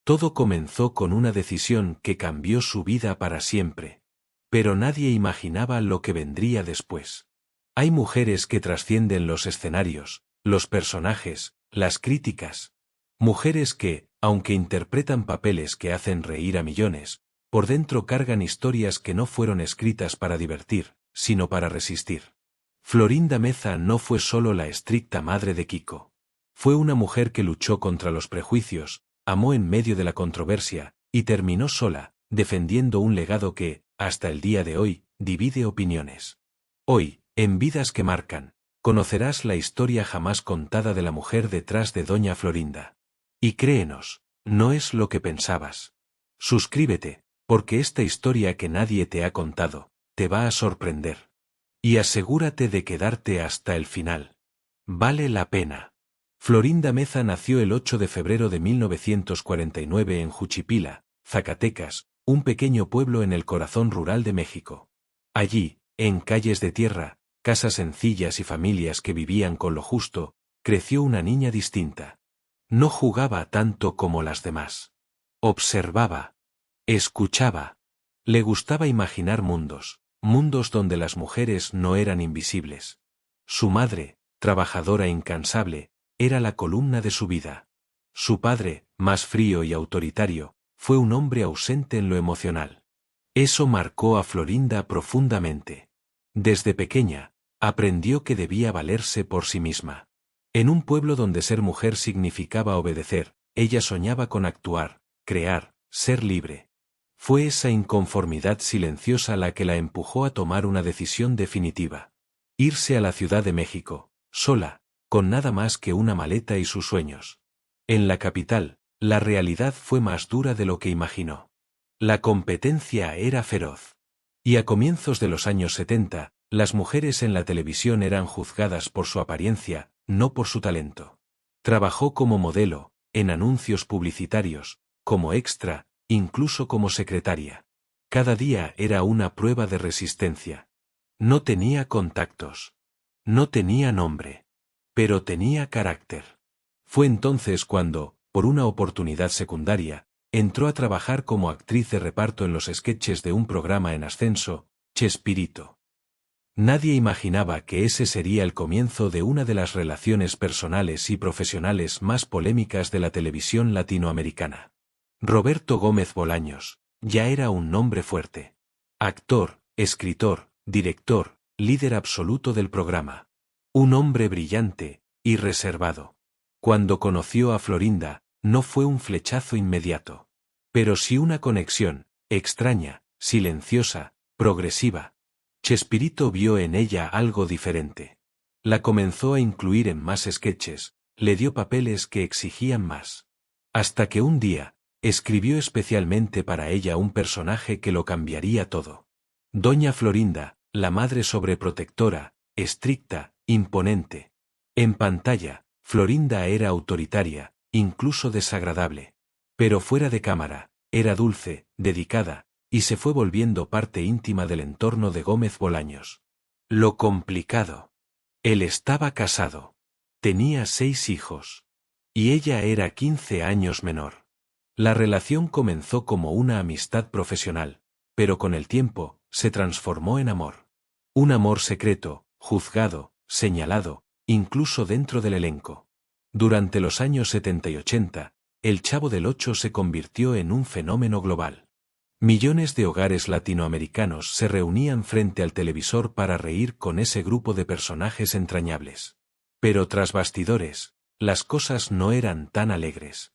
Todo comenzó con una decisión que cambió su vida para siempre. Pero nadie imaginaba lo que vendría después. Hay mujeres que trascienden los escenarios, los personajes, las críticas. Mujeres que, aunque interpretan papeles que hacen reír a millones, por dentro cargan historias que no fueron escritas para divertir, sino para resistir. Florinda Meza no fue solo la estricta madre de Kiko. Fue una mujer que luchó contra los prejuicios, amó en medio de la controversia, y terminó sola, defendiendo un legado que, hasta el día de hoy, divide opiniones. Hoy, en Vidas que Marcan, conocerás la historia jamás contada de la mujer detrás de Doña Florinda. Y créenos, no es lo que pensabas. Suscríbete, porque esta historia que nadie te ha contado, te va a sorprender. Y asegúrate de quedarte hasta el final. Vale la pena. Florinda Meza nació el 8 de febrero de 1949 en Juchipila, Zacatecas, un pequeño pueblo en el corazón rural de México. Allí, en calles de tierra, casas sencillas y familias que vivían con lo justo, creció una niña distinta. No jugaba tanto como las demás. Observaba. Escuchaba. Le gustaba imaginar mundos, mundos donde las mujeres no eran invisibles. Su madre, trabajadora incansable, era la columna de su vida. Su padre, más frío y autoritario, fue un hombre ausente en lo emocional. Eso marcó a Florinda profundamente. Desde pequeña, aprendió que debía valerse por sí misma. En un pueblo donde ser mujer significaba obedecer, ella soñaba con actuar, crear, ser libre. Fue esa inconformidad silenciosa la que la empujó a tomar una decisión definitiva. Irse a la Ciudad de México, sola, con nada más que una maleta y sus sueños. En la capital, la realidad fue más dura de lo que imaginó. La competencia era feroz. Y a comienzos de los años 70, las mujeres en la televisión eran juzgadas por su apariencia, no por su talento. Trabajó como modelo, en anuncios publicitarios, como extra, incluso como secretaria. Cada día era una prueba de resistencia. No tenía contactos. No tenía nombre. Pero tenía carácter. Fue entonces cuando, por una oportunidad secundaria, entró a trabajar como actriz de reparto en los sketches de un programa en ascenso, Chespirito. Nadie imaginaba que ese sería el comienzo de una de las relaciones personales y profesionales más polémicas de la televisión latinoamericana. Roberto Gómez Bolaños, ya era un nombre fuerte. Actor, escritor, director, líder absoluto del programa. Un hombre brillante y reservado. Cuando conoció a Florinda, no fue un flechazo inmediato. Pero sí una conexión, extraña, silenciosa, progresiva. Chespirito vio en ella algo diferente. La comenzó a incluir en más sketches, le dio papeles que exigían más. Hasta que un día, escribió especialmente para ella un personaje que lo cambiaría todo. Doña Florinda, la madre sobreprotectora, estricta, imponente. En pantalla, Florinda era autoritaria, incluso desagradable. Pero fuera de cámara, era dulce, dedicada, y se fue volviendo parte íntima del entorno de Gómez Bolaños. Lo complicado. Él estaba casado. Tenía 6 hijos. Y ella era 15 años menor. La relación comenzó como una amistad profesional, pero con el tiempo, se transformó en amor. Un amor secreto, juzgado, señalado, incluso dentro del elenco. Durante los años 70 y 80, El Chavo del Ocho se convirtió en un fenómeno global. Millones de hogares latinoamericanos se reunían frente al televisor para reír con ese grupo de personajes entrañables. Pero tras bastidores, las cosas no eran tan alegres.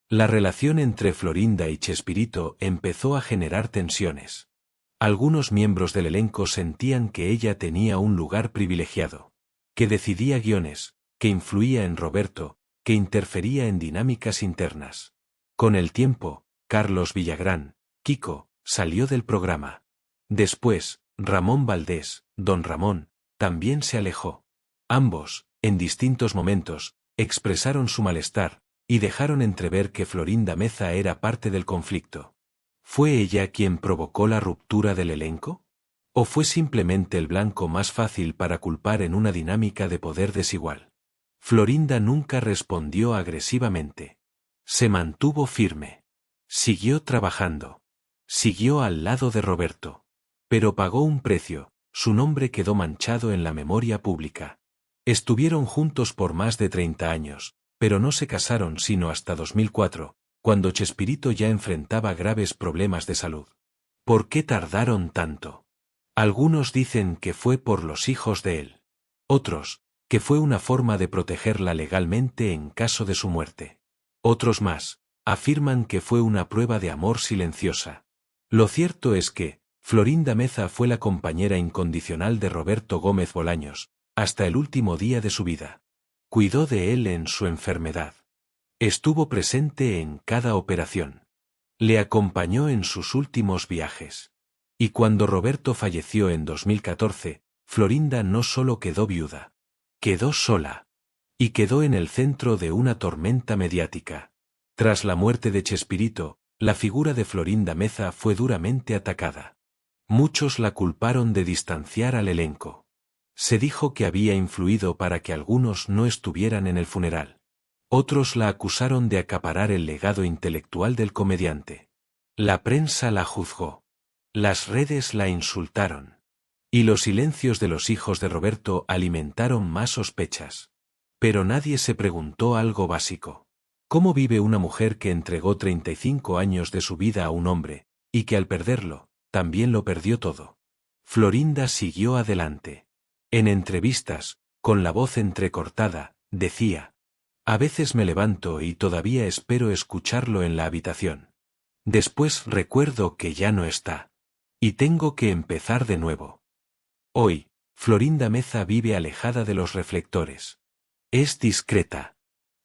La relación entre Florinda y Chespirito empezó a generar tensiones. Algunos miembros del elenco sentían que ella tenía un lugar privilegiado, que decidía guiones, que influía en Roberto, que interfería en dinámicas internas. Con el tiempo, Carlos Villagrán, Kiko, salió del programa. Después, Ramón Valdés, Don Ramón, también se alejó. Ambos, en distintos momentos, expresaron su malestar, y dejaron entrever que Florinda Meza era parte del conflicto. ¿Fue ella quien provocó la ruptura del elenco? ¿O fue simplemente el blanco más fácil para culpar en una dinámica de poder desigual? Florinda nunca respondió agresivamente. Se mantuvo firme. Siguió trabajando. Siguió al lado de Roberto. Pero pagó un precio, su nombre quedó manchado en la memoria pública. Estuvieron juntos por más de 30 años, pero no se casaron sino hasta 2004, cuando Chespirito ya enfrentaba graves problemas de salud. ¿Por qué tardaron tanto? Algunos dicen que fue por los hijos de él. Otros, que fue una forma de protegerla legalmente en caso de su muerte. Otros más, afirman que fue una prueba de amor silenciosa. Lo cierto es que, Florinda Meza fue la compañera incondicional de Roberto Gómez Bolaños, hasta el último día de su vida. Cuidó de él en su enfermedad. Estuvo presente en cada operación. Le acompañó en sus últimos viajes. Y cuando Roberto falleció en 2014, Florinda no solo quedó viuda. Quedó sola. Y quedó en el centro de una tormenta mediática. Tras la muerte de Chespirito, la figura de Florinda Meza fue duramente atacada. Muchos la culparon de distanciar al elenco. Se dijo que había influido para que algunos no estuvieran en el funeral. Otros la acusaron de acaparar el legado intelectual del comediante. La prensa la juzgó. Las redes la insultaron. Y los silencios de los hijos de Roberto alimentaron más sospechas. Pero nadie se preguntó algo básico. ¿Cómo vive una mujer que entregó 35 años de su vida a un hombre, y que al perderlo, también lo perdió todo? Florinda siguió adelante. En entrevistas, con la voz entrecortada, decía: a veces me levanto y todavía espero escucharlo en la habitación. Después recuerdo que ya no está. Y tengo que empezar de nuevo. Hoy, Florinda Meza vive alejada de los reflectores. Es discreta.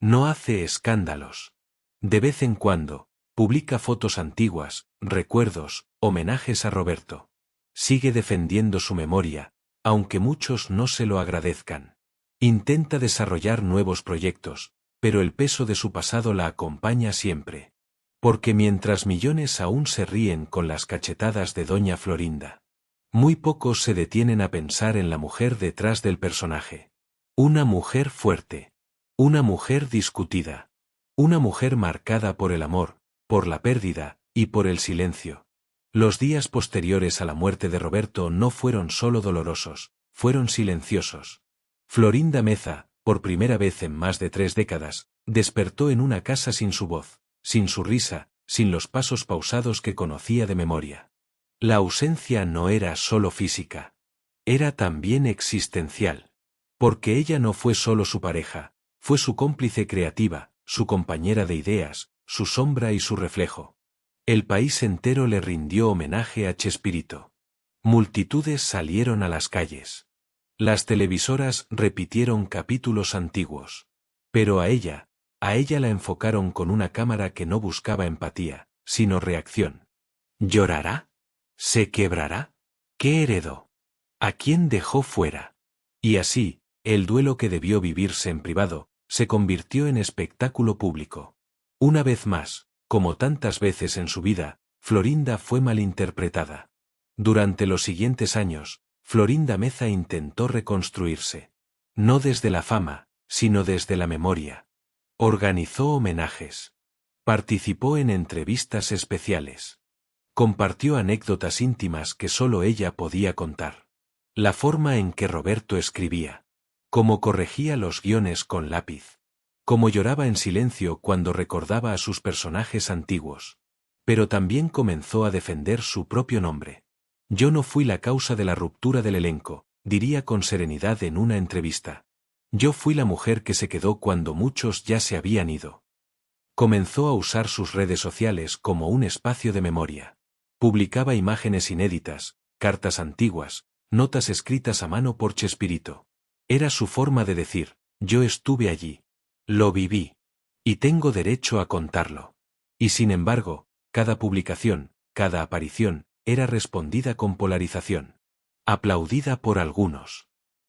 No hace escándalos. De vez en cuando, publica fotos antiguas, recuerdos, homenajes a Roberto. Sigue defendiendo su memoria, aunque muchos no se lo agradezcan. Intenta desarrollar nuevos proyectos, pero el peso de su pasado la acompaña siempre. Porque mientras millones aún se ríen con las cachetadas de Doña Florinda, muy pocos se detienen a pensar en la mujer detrás del personaje. Una mujer fuerte. Una mujer discutida. Una mujer marcada por el amor, por la pérdida, y por el silencio. Los días posteriores a la muerte de Roberto no fueron solo dolorosos, fueron silenciosos. Florinda Meza, por primera vez en más de 3 décadas, despertó en una casa sin su voz, sin su risa, sin los pasos pausados que conocía de memoria. La ausencia no era solo física. Era también existencial. Porque ella no fue solo su pareja, fue su cómplice creativa, su compañera de ideas, su sombra y su reflejo. El país entero le rindió homenaje a Chespirito. Multitudes salieron a las calles. Las televisoras repitieron capítulos antiguos. Pero a ella la enfocaron con una cámara que no buscaba empatía, sino reacción. ¿Llorará? ¿Se quebrará? ¿Qué heredó? ¿A quién dejó fuera? Y así, el duelo que debió vivirse en privado, se convirtió en espectáculo público. Una vez más, como tantas veces en su vida, Florinda fue malinterpretada. Durante los siguientes años, Florinda Meza intentó reconstruirse. No desde la fama, sino desde la memoria. Organizó homenajes. Participó en entrevistas especiales. Compartió anécdotas íntimas que solo ella podía contar. La forma en que Roberto escribía. Cómo corregía los guiones con lápiz. Cómo lloraba en silencio cuando recordaba a sus personajes antiguos. Pero también comenzó a defender su propio nombre. Yo no fui la causa de la ruptura del elenco, diría con serenidad en una entrevista. Yo fui la mujer que se quedó cuando muchos ya se habían ido. Comenzó a usar sus redes sociales como un espacio de memoria. Publicaba imágenes inéditas, cartas antiguas, notas escritas a mano por Chespirito. Era su forma de decir: yo estuve allí. Lo viví. Y tengo derecho a contarlo. Y sin embargo, cada publicación, cada aparición, era respondida con polarización. Aplaudida por algunos.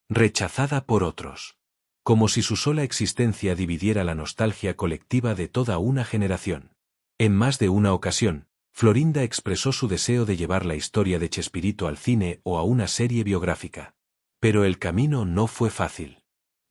Rechazada por otros. Como si su sola existencia dividiera la nostalgia colectiva de toda una generación. En más de una ocasión, Florinda expresó su deseo de llevar la historia de Chespirito al cine o a una serie biográfica. Pero el camino no fue fácil.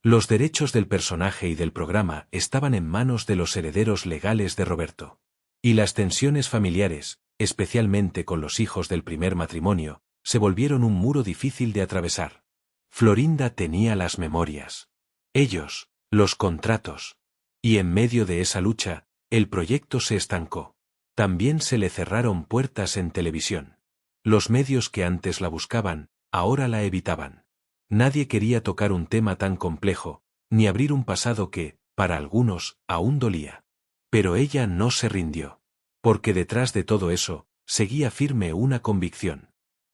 Los derechos del personaje y del programa estaban en manos de los herederos legales de Roberto. Y las tensiones familiares, especialmente con los hijos del primer matrimonio, se volvieron un muro difícil de atravesar. Florinda tenía las memorias. Ellos, los contratos. Y en medio de esa lucha, el proyecto se estancó. También se le cerraron puertas en televisión. Los medios que antes la buscaban, ahora la evitaban. Nadie quería tocar un tema tan complejo, ni abrir un pasado que, para algunos, aún dolía. Pero ella no se rindió. Porque detrás de todo eso, seguía firme una convicción.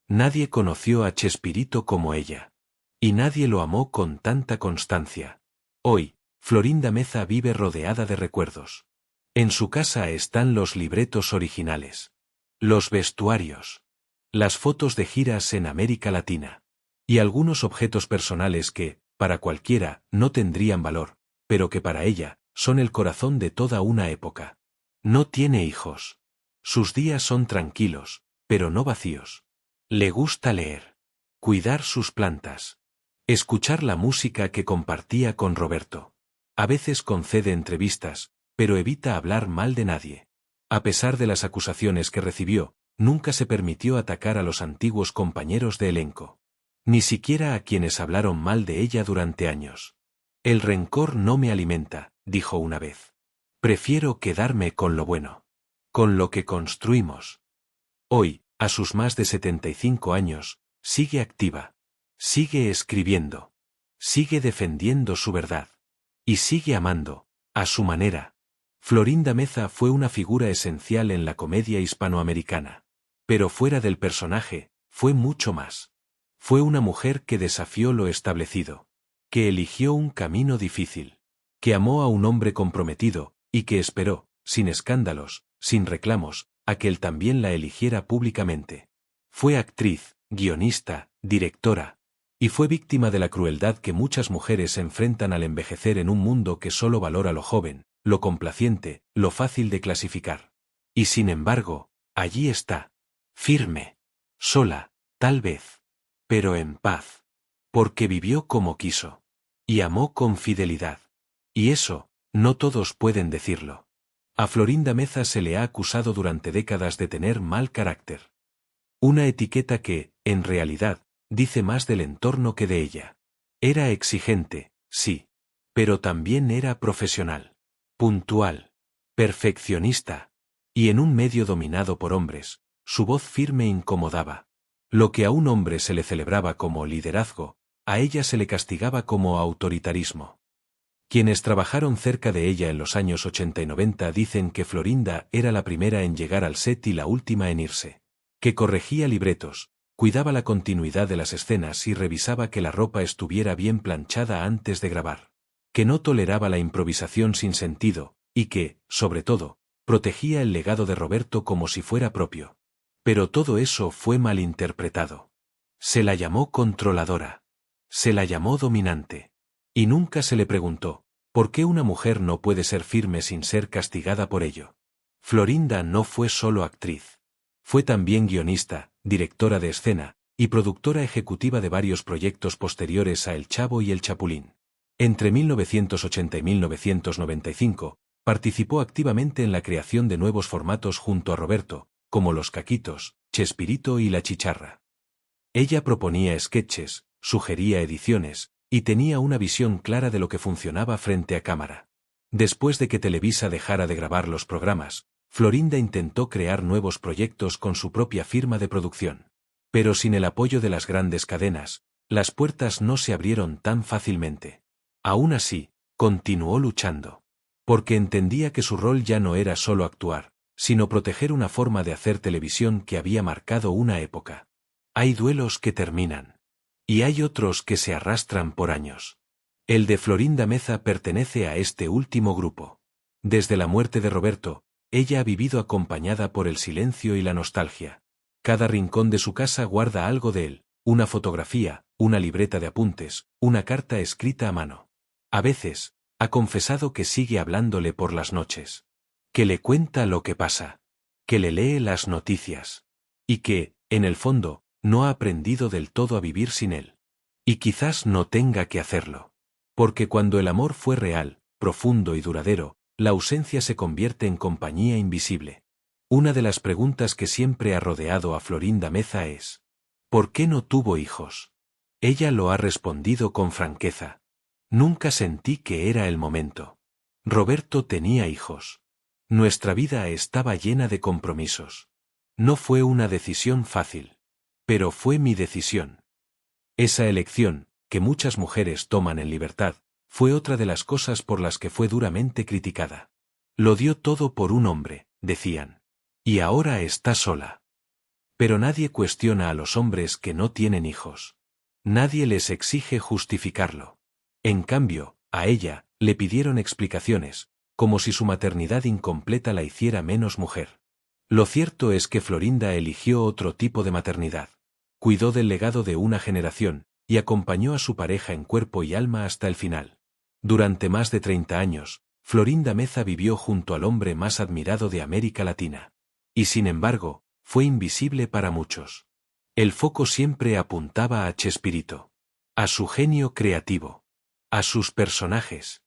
Nadie conoció a Chespirito como ella. Y nadie lo amó con tanta constancia. Hoy, Florinda Meza vive rodeada de recuerdos. En su casa están los libretos originales. Los vestuarios. Las fotos de giras en América Latina. Y algunos objetos personales que, para cualquiera, no tendrían valor, pero que para ella, son el corazón de toda una época. No tiene hijos. Sus días son tranquilos, pero no vacíos. Le gusta leer. Cuidar sus plantas. Escuchar la música que compartía con Roberto. A veces concede entrevistas, pero evita hablar mal de nadie. A pesar de las acusaciones que recibió, nunca se permitió atacar a los antiguos compañeros de elenco. Ni siquiera a quienes hablaron mal de ella durante años. El rencor no me alimenta, dijo una vez. Prefiero quedarme con lo bueno. Con lo que construimos. Hoy, a sus más de 75 años, sigue activa. Sigue escribiendo. Sigue defendiendo su verdad. Y sigue amando, a su manera. Florinda Meza fue una figura esencial en la comedia hispanoamericana. Pero fuera del personaje, fue mucho más. Fue una mujer que desafió lo establecido. Que eligió un camino difícil. Que amó a un hombre comprometido, y que esperó, sin escándalos, sin reclamos, a que él también la eligiera públicamente. Fue actriz, guionista, directora. Y fue víctima de la crueldad que muchas mujeres enfrentan al envejecer en un mundo que solo valora lo joven, lo complaciente, lo fácil de clasificar. Y sin embargo, allí está. Firme. Sola, tal vez. Pero en paz. Porque vivió como quiso. Y amó con fidelidad. Y eso, no todos pueden decirlo. A Florinda Meza se le ha acusado durante décadas de tener mal carácter. Una etiqueta que, en realidad, dice más del entorno que de ella. Era exigente, sí. Pero también era profesional. Puntual. Perfeccionista. Y en un medio dominado por hombres, su voz firme incomodaba. Lo que a un hombre se le celebraba como liderazgo, a ella se le castigaba como autoritarismo. Quienes trabajaron cerca de ella en los años 80 y 90 dicen que Florinda era la primera en llegar al set y la última en irse. Que corregía libretos, cuidaba la continuidad de las escenas y revisaba que la ropa estuviera bien planchada antes de grabar. Que no toleraba la improvisación sin sentido, y que, sobre todo, protegía el legado de Roberto como si fuera propio. Pero todo eso fue malinterpretado. Se la llamó controladora. Se la llamó dominante. Y nunca se le preguntó, ¿por qué una mujer no puede ser firme sin ser castigada por ello? Florinda no fue solo actriz. Fue también guionista, directora de escena, y productora ejecutiva de varios proyectos posteriores a El Chavo y El Chapulín. Entre 1980 y 1995, participó activamente en la creación de nuevos formatos junto a Roberto, como Los Caquitos, Chespirito y La Chicharra. Ella proponía sketches, sugería ediciones, y tenía una visión clara de lo que funcionaba frente a cámara. Después de que Televisa dejara de grabar los programas, Florinda intentó crear nuevos proyectos con su propia firma de producción. Pero sin el apoyo de las grandes cadenas, las puertas no se abrieron tan fácilmente. Aún así, continuó luchando. Porque entendía que su rol ya no era solo actuar, sino proteger una forma de hacer televisión que había marcado una época. Hay duelos que terminan. Y hay otros que se arrastran por años. El de Florinda Meza pertenece a este último grupo. Desde la muerte de Roberto, ella ha vivido acompañada por el silencio y la nostalgia. Cada rincón de su casa guarda algo de él, una fotografía, una libreta de apuntes, una carta escrita a mano. A veces, ha confesado que sigue hablándole por las noches. Que le cuenta lo que pasa. Que le lee las noticias. Y que, en el fondo, no ha aprendido del todo a vivir sin él. Y quizás no tenga que hacerlo. Porque cuando el amor fue real, profundo y duradero, la ausencia se convierte en compañía invisible. Una de las preguntas que siempre ha rodeado a Florinda Meza es: ¿por qué no tuvo hijos? Ella lo ha respondido con franqueza. Nunca sentí que era el momento. Roberto tenía hijos. Nuestra vida estaba llena de compromisos. No fue una decisión fácil. Pero fue mi decisión. Esa elección, que muchas mujeres toman en libertad, fue otra de las cosas por las que fue duramente criticada. Lo dio todo por un hombre, decían. Y ahora está sola. Pero nadie cuestiona a los hombres que no tienen hijos. Nadie les exige justificarlo. En cambio, a ella, le pidieron explicaciones, como si su maternidad incompleta la hiciera menos mujer. Lo cierto es que Florinda eligió otro tipo de maternidad. Cuidó del legado de una generación, y acompañó a su pareja en cuerpo y alma hasta el final. Durante más de 30 años, Florinda Meza vivió junto al hombre más admirado de América Latina. Y sin embargo, fue invisible para muchos. El foco siempre apuntaba a Chespirito. A su genio creativo. A sus personajes.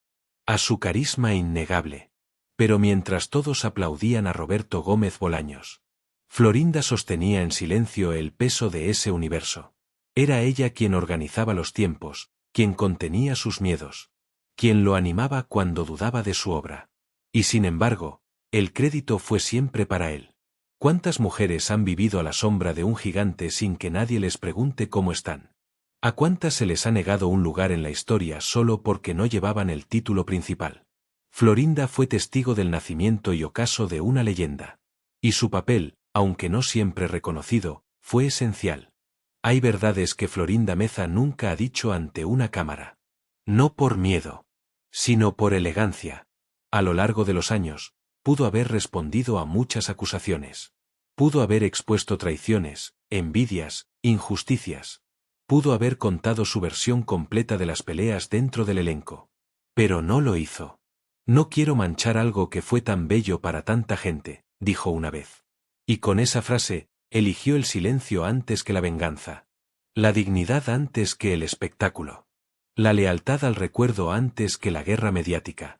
A su carisma innegable. Pero mientras todos aplaudían a Roberto Gómez Bolaños, Florinda sostenía en silencio el peso de ese universo. Era ella quien organizaba los tiempos, quien contenía sus miedos, quien lo animaba cuando dudaba de su obra. Y sin embargo, el crédito fue siempre para él. ¿Cuántas mujeres han vivido a la sombra de un gigante sin que nadie les pregunte cómo están? ¿A cuántas se les ha negado un lugar en la historia solo porque no llevaban el título principal? Florinda fue testigo del nacimiento y ocaso de una leyenda. Y su papel, aunque no siempre reconocido, fue esencial. Hay verdades que Florinda Meza nunca ha dicho ante una cámara. No por miedo, sino por elegancia. A lo largo de los años, pudo haber respondido a muchas acusaciones. Pudo haber expuesto traiciones, envidias, injusticias. Pudo haber contado su versión completa de las peleas dentro del elenco. Pero no lo hizo. No quiero manchar algo que fue tan bello para tanta gente, dijo una vez. Y con esa frase, eligió el silencio antes que la venganza. La dignidad antes que el espectáculo. La lealtad al recuerdo antes que la guerra mediática.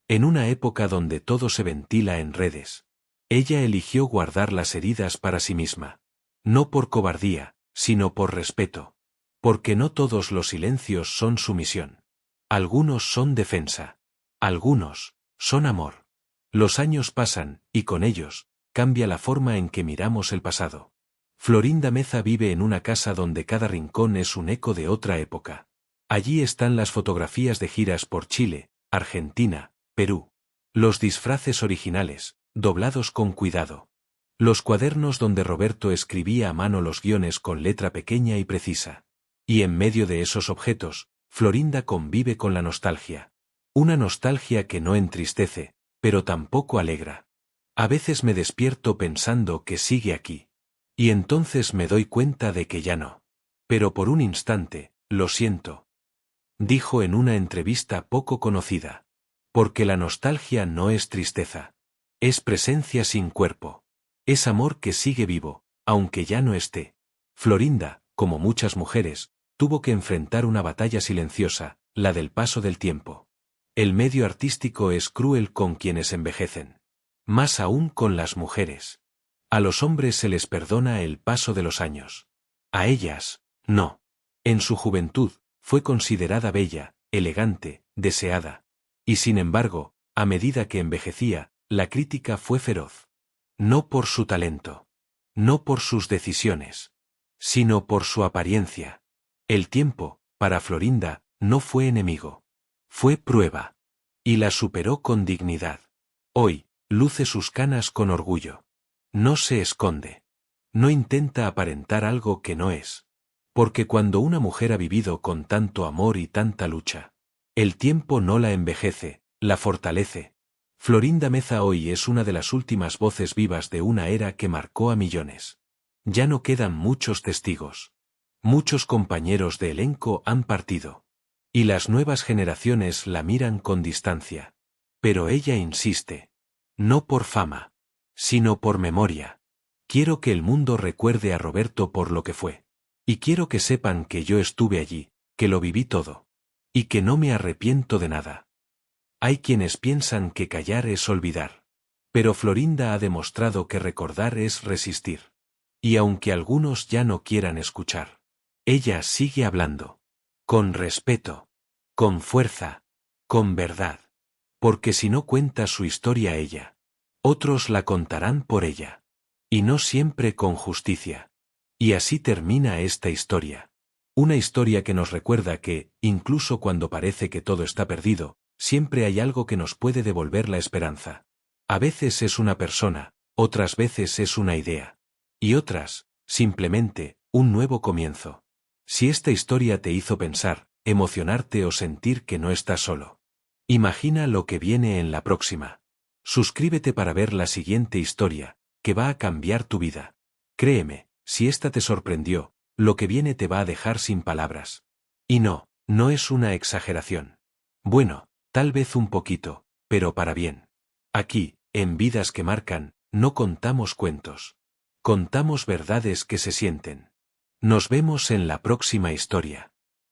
En una época donde todo se ventila en redes, ella eligió guardar las heridas para sí misma. No por cobardía, sino por respeto. Porque no todos los silencios son sumisión. Algunos son defensa. Algunos son amor. Los años pasan, y con ellos, cambia la forma en que miramos el pasado. Florinda Meza vive en una casa donde cada rincón es un eco de otra época. Allí están las fotografías de giras por Chile, Argentina, Perú. Los disfraces originales, doblados con cuidado. Los cuadernos donde Roberto escribía a mano los guiones con letra pequeña y precisa. Y en medio de esos objetos, Florinda convive con la nostalgia. Una nostalgia que no entristece, pero tampoco alegra. A veces me despierto pensando que sigue aquí. Y entonces me doy cuenta de que ya no. Pero por un instante, lo siento. Dijo en una entrevista poco conocida. Porque la nostalgia no es tristeza. Es presencia sin cuerpo. Es amor que sigue vivo, aunque ya no esté. Florinda, como muchas mujeres, tuvo que enfrentar una batalla silenciosa, la del paso del tiempo. El medio artístico es cruel con quienes envejecen. Más aún con las mujeres. A los hombres se les perdona el paso de los años. A ellas, no. En su juventud, fue considerada bella, elegante, deseada. Y sin embargo, a medida que envejecía, la crítica fue feroz. No por su talento. No por sus decisiones. Sino por su apariencia. El tiempo, para Florinda, no fue enemigo. Fue prueba. Y la superó con dignidad. Hoy, luce sus canas con orgullo. No se esconde. No intenta aparentar algo que no es. Porque cuando una mujer ha vivido con tanto amor y tanta lucha, el tiempo no la envejece, la fortalece. Florinda Meza hoy es una de las últimas voces vivas de una era que marcó a millones. Ya no quedan muchos testigos. Muchos compañeros de elenco han partido. Y las nuevas generaciones la miran con distancia. Pero ella insiste. No por fama, sino por memoria. Quiero que el mundo recuerde a Roberto por lo que fue. Y quiero que sepan que yo estuve allí, que lo viví todo. Y que no me arrepiento de nada. Hay quienes piensan que callar es olvidar. Pero Florinda ha demostrado que recordar es resistir. Y aunque algunos ya no quieran escuchar, ella sigue hablando. Con respeto. Con fuerza. Con verdad. Porque si no cuenta su historia ella, otros la contarán por ella. Y no siempre con justicia. Y así termina esta historia. Una historia que nos recuerda que, incluso cuando parece que todo está perdido, siempre hay algo que nos puede devolver la esperanza. A veces es una persona, otras veces es una idea. Y otras, simplemente, un nuevo comienzo. Si esta historia te hizo pensar, emocionarte o sentir que no estás solo, imagina lo que viene en la próxima. Suscríbete para ver la siguiente historia, que va a cambiar tu vida. Créeme, si esta te sorprendió, lo que viene te va a dejar sin palabras. Y no, no es una exageración. Bueno, tal vez un poquito, pero para bien. Aquí, en Vidas que Marcan, no contamos cuentos. Contamos verdades que se sienten. Nos vemos en la próxima historia.